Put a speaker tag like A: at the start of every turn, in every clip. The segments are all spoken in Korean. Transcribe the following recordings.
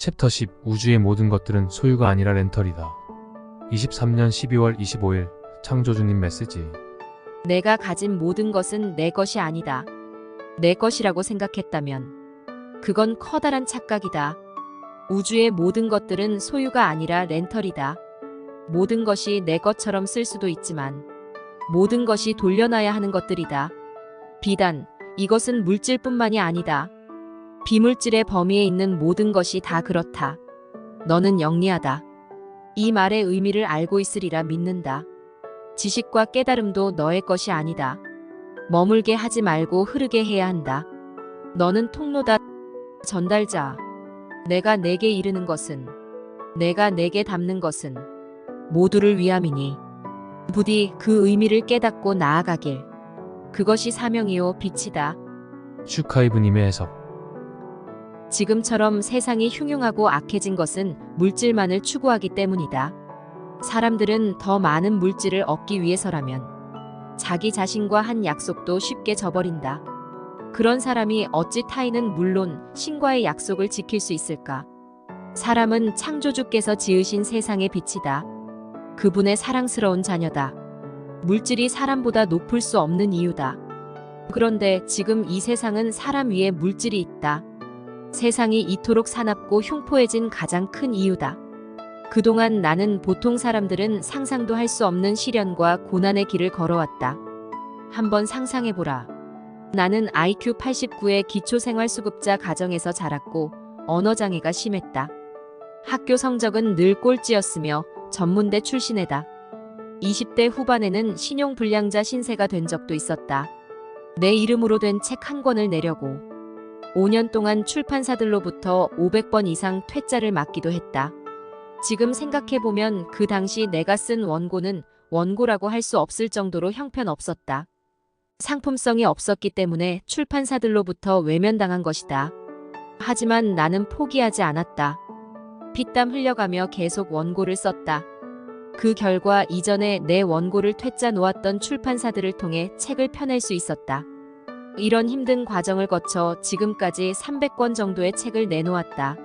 A: 챕터 10 우주의 모든 것들은 소유가 아니라 렌털이다. 23년 12월 25일 창조주님 메시지.
B: 내가 가진 모든 것은 내 것이 아니다. 내 것이라고 생각했다면 그건 커다란 착각이다. 우주의 모든 것들은 소유가 아니라 렌털이다. 모든 것이 내 것처럼 쓸 수도 있지만 모든 것이 돌려놔야 하는 것들이다. 비단, 이것은 물질뿐만이 아니다. 비물질의 범위에 있는 모든 것이 다 그렇다. 너는 영리하다. 이 말의 의미를 알고 있으리라 믿는다. 지식과 깨달음도 너의 것이 아니다. 머물게 하지 말고 흐르게 해야 한다. 너는 통로다. 전달자. 내가 내게 이르는 것은, 내가 내게 담는 것은 모두를 위함이니 부디 그 의미를 깨닫고 나아가길. 그것이 사명이요 빛이다.
A: 슈카이브님의 해석.
B: 지금처럼 세상이 흉흉하고 악해진 것은 물질만을 추구하기 때문이다. 사람들은 더 많은 물질을 얻기 위해서라면 자기 자신과 한 약속도 쉽게 저버린다. 그런 사람이 어찌 타인은 물론 신과의 약속을 지킬 수 있을까? 사람은 창조주께서 지으신 세상의 빛이다. 그분의 사랑스러운 자녀다. 물질이 사람보다 높을 수 없는 이유다. 그런데 지금 이 세상은 사람 위에 물질이 있다. 세상이 이토록 사납고 흉포해진 가장 큰 이유다. 그동안 나는 보통 사람들은 상상도 할 수 없는 시련과 고난의 길을 걸어왔다. 한번 상상해보라. 나는 IQ 89의 기초생활수급자 가정에서 자랐고 언어장애가 심했다. 학교 성적은 늘 꼴찌였으며 전문대 출신이다. 20대 후반에는 신용불량자 신세가 된 적도 있었다. 내 이름으로 된 책 한 권을 내려고 5년 동안 출판사들로부터 500번 이상 퇴짜를 맞기도 했다. 지금 생각해보면 그 당시 내가 쓴 원고는 원고라고 할 수 없을 정도로 형편없었다. 상품성이 없었기 때문에 출판사들로부터 외면당한 것이다. 하지만 나는 포기하지 않았다. 피땀 흘려가며 계속 원고를 썼다. 그 결과 이전에 내 원고를 퇴짜 놓았던 출판사들을 통해 책을 펴낼 수 있었다. 이런 힘든 과정을 거쳐 지금까지 300권 정도의 책을 내놓았다.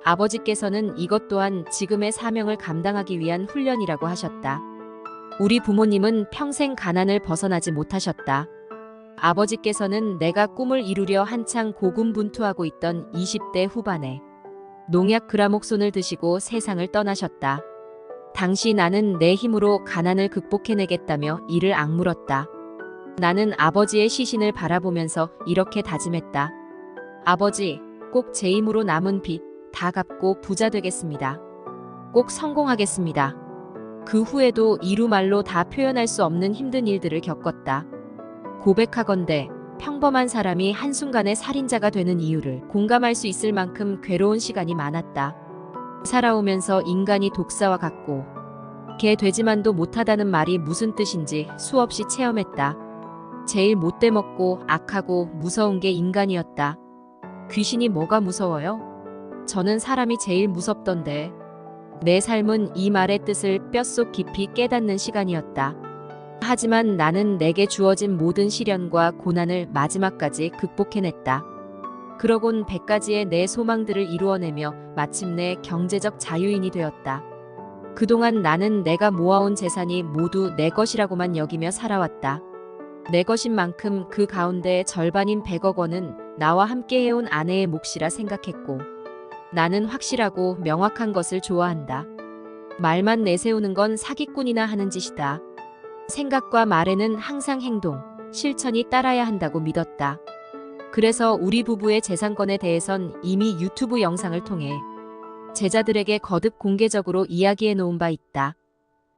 B: 아버지께서는 이것 또한 지금의 사명을 감당하기 위한 훈련이라고 하셨다. 우리 부모님은 평생 가난을 벗어나지 못하셨다. 아버지께서는 내가 꿈을 이루려 한창 고군분투하고 있던 20대 후반에 농약 그라목손을 드시고 세상을 떠나셨다. 당시 나는 내 힘으로 가난을 극복해내겠다며 이를 악물었다. 나는 아버지의 시신을 바라보면서 이렇게 다짐했다. 아버지, 꼭 제 힘으로 남은 빚 다 갚고 부자 되겠습니다. 꼭 성공하겠습니다. 그 후에도 이루 말로 다 표현할 수 없는 힘든 일들을 겪었다. 고백하건대 평범한 사람이 한순간에 살인자가 되는 이유를 공감할 수 있을 만큼 괴로운 시간이 많았다. 살아오면서 인간이 독사와 같고 개 되지만도 못하다는 말이 무슨 뜻인지 수없이 체험했다. 제일 못돼 먹고 악하고 무서운 게 인간이었다. 귀신이 뭐가 무서워요? 저는 사람이 제일 무섭던데. 내 삶은 이 말의 뜻을 뼛속 깊이 깨닫는 시간이었다. 하지만 나는 내게 주어진 모든 시련과 고난을 마지막까지 극복해냈다. 그러곤 100가지의 내 소망들을 이루어내며 마침내 경제적 자유인이 되었다. 그동안 나는 내가 모아온 재산이 모두 내 것이라고만 여기며 살아왔다. 내 것인 만큼 그 가운데 절반인 100억 원은 나와 함께 해온 아내의 몫이라 생각했고, 나는 확실하고 명확한 것을 좋아한다. 말만 내세우는 건 사기꾼이나 하는 짓이다. 생각과 말에는 항상 행동, 실천이 따라야 한다고 믿었다. 그래서 우리 부부의 재산권에 대해선 이미 유튜브 영상을 통해 제자들에게 거듭 공개적으로 이야기해 놓은 바 있다.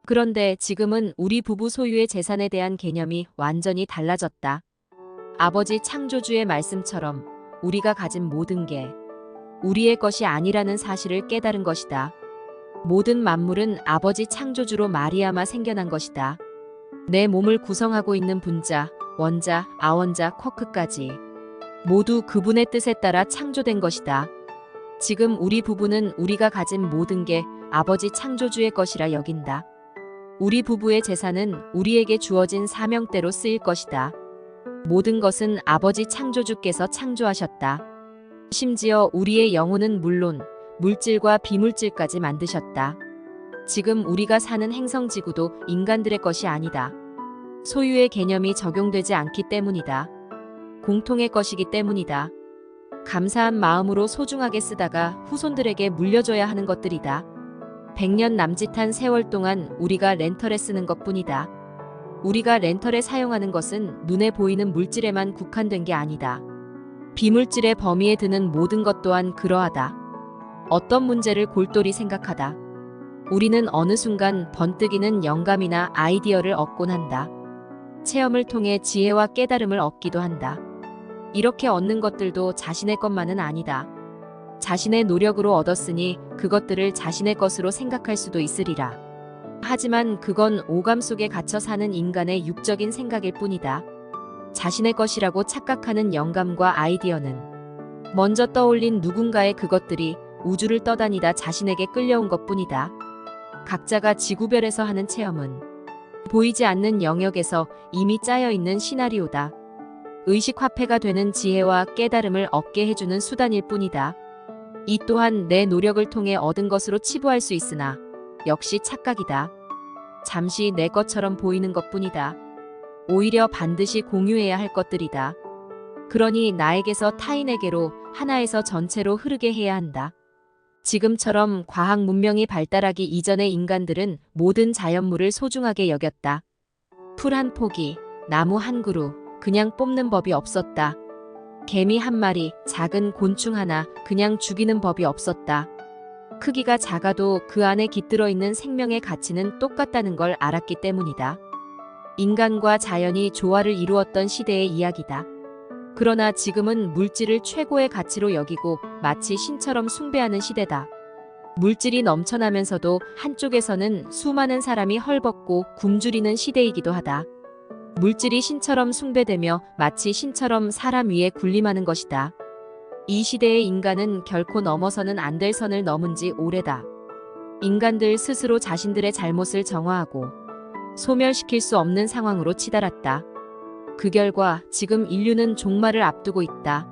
B: 그런데 지금은 우리 부부 소유의 재산에 대한 개념이 완전히 달라졌다. 아버지 창조주의 말씀처럼 우리가 가진 모든 게 우리의 것이 아니라는 사실을 깨달은 것이다. 모든 만물은 아버지 창조주로 말미암아 생겨난 것이다. 내 몸을 구성하고 있는 분자, 원자, 아원자, 쿼크까지 모두 그분의 뜻에 따라 창조된 것이다. 지금 우리 부부는 우리가 가진 모든 게 아버지 창조주의 것이라 여긴다. 우리 부부의 재산은 우리에게 주어진 사명대로 쓰일 것이다. 모든 것은 아버지 창조주께서 창조하셨다. 심지어 우리의 영혼은 물론 물질과 비물질까지 만드셨다. 지금 우리가 사는 행성지구도 인간들의 것이 아니다. 소유의 개념이 적용되지 않기 때문이다. 공통의 것이기 때문이다. 감사한 마음으로 소중하게 쓰다가 후손들에게 물려줘야 하는 것들이다. 100년 남짓한 세월 동안 우리가 렌털에 쓰는 것뿐이다. 우리가 렌털에 사용하는 것은 눈에 보이는 물질에만 국한된 게 아니다. 비물질의 범위에 드는 모든 것 또한 그러하다. 어떤 문제를 골똘히 생각하다. 우리는 어느 순간 번뜩이는 영감이나 아이디어를 얻곤 한다. 체험을 통해 지혜와 깨달음을 얻기도 한다. 이렇게 얻는 것들도 자신의 것만은 아니다. 자신의 노력으로 얻었으니 그것들을 자신의 것으로 생각할 수도 있으리라. 하지만 그건 오감 속에 갇혀 사는 인간의 육적인 생각일 뿐이다. 자신의 것이라고 착각하는 영감과 아이디어는 먼저 떠올린 누군가의 그것들이 우주를 떠다니다 자신에게 끌려온 것뿐이다. 각자가 지구별에서 하는 체험은 보이지 않는 영역에서 이미 짜여 있는 시나리오다. 의식화폐가 되는 지혜와 깨달음을 얻게 해주는 수단일 뿐이다. 이 또한 내 노력을 통해 얻은 것으로 치부할 수 있으나 역시 착각이다. 잠시 내 것처럼 보이는 것뿐이다. 오히려 반드시 공유해야 할 것들이다. 그러니 나에게서 타인에게로, 하나에서 전체로 흐르게 해야 한다. 지금처럼 과학 문명이 발달하기 이전의 인간들은 모든 자연물을 소중하게 여겼다. 풀 한 포기, 나무 한 그루, 그냥 뽑는 법이 없었다. 개미 한 마리, 작은 곤충 하나 그냥 죽이는 법이 없었다. 크기가 작아도 그 안에 깃들어 있는 생명의 가치는 똑같다는 걸 알았기 때문이다. 인간과 자연이 조화를 이루었던 시대의 이야기다. 그러나 지금은 물질을 최고의 가치로 여기고 마치 신처럼 숭배하는 시대다. 물질이 넘쳐나면서도 한쪽에서는 수많은 사람이 헐벗고 굶주리는 시대이기도 하다. 물질이 신처럼 숭배되며 마치 신처럼 사람 위에 군림하는 것이다. 이 시대의 인간은 결코 넘어서는 안 될 선을 넘은 지 오래다. 인간들 스스로 자신들의 잘못을 정화하고 소멸시킬 수 없는 상황으로 치달았다. 그 결과 지금 인류는 종말을 앞두고 있다.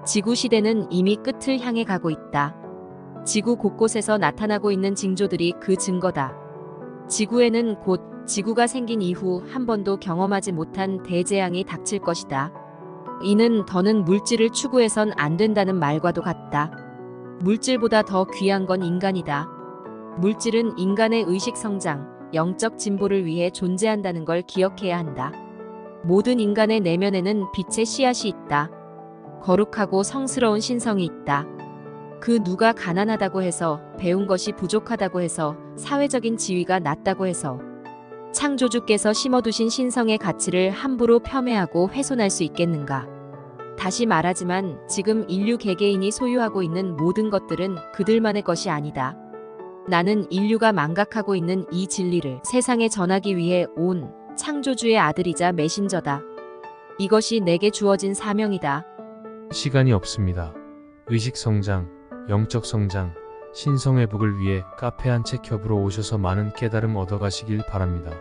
B: 지구 시대는 이미 끝을 향해 가고 있다. 지구 곳곳에서 나타나고 있는 징조들이 그 증거다. 지구에는 곧 지구가 생긴 이후 한 번도 경험하지 못한 대재앙이 닥칠 것이다. 이는 더는 물질을 추구해선 안 된다는 말과도 같다. 물질보다 더 귀한 건 인간이다. 물질은 인간의 의식 성장, 영적 진보를 위해 존재한다는 걸 기억해야 한다. 모든 인간의 내면에는 빛의 씨앗이 있다. 거룩하고 성스러운 신성이 있다. 그 누가 가난하다고 해서, 배운 것이 부족하다고 해서, 사회적인 지위가 낮다고 해서 창조주께서 심어두신 신성의 가치를 함부로 폄훼하고 훼손할 수 있겠는가? 다시 말하지만 지금 인류 개개인이 소유하고 있는 모든 것들은 그들만의 것이 아니다. 나는 인류가 망각하고 있는 이 진리를 세상에 전하기 위해 온 창조주의 아들이자 메신저다. 이것이 내게 주어진 사명이다.
A: 시간이 없습니다. 의식 성장, 영적 성장, 신성회복을 위해 카페 한 책 협으로 오셔서 많은 깨달음 얻어가시길 바랍니다.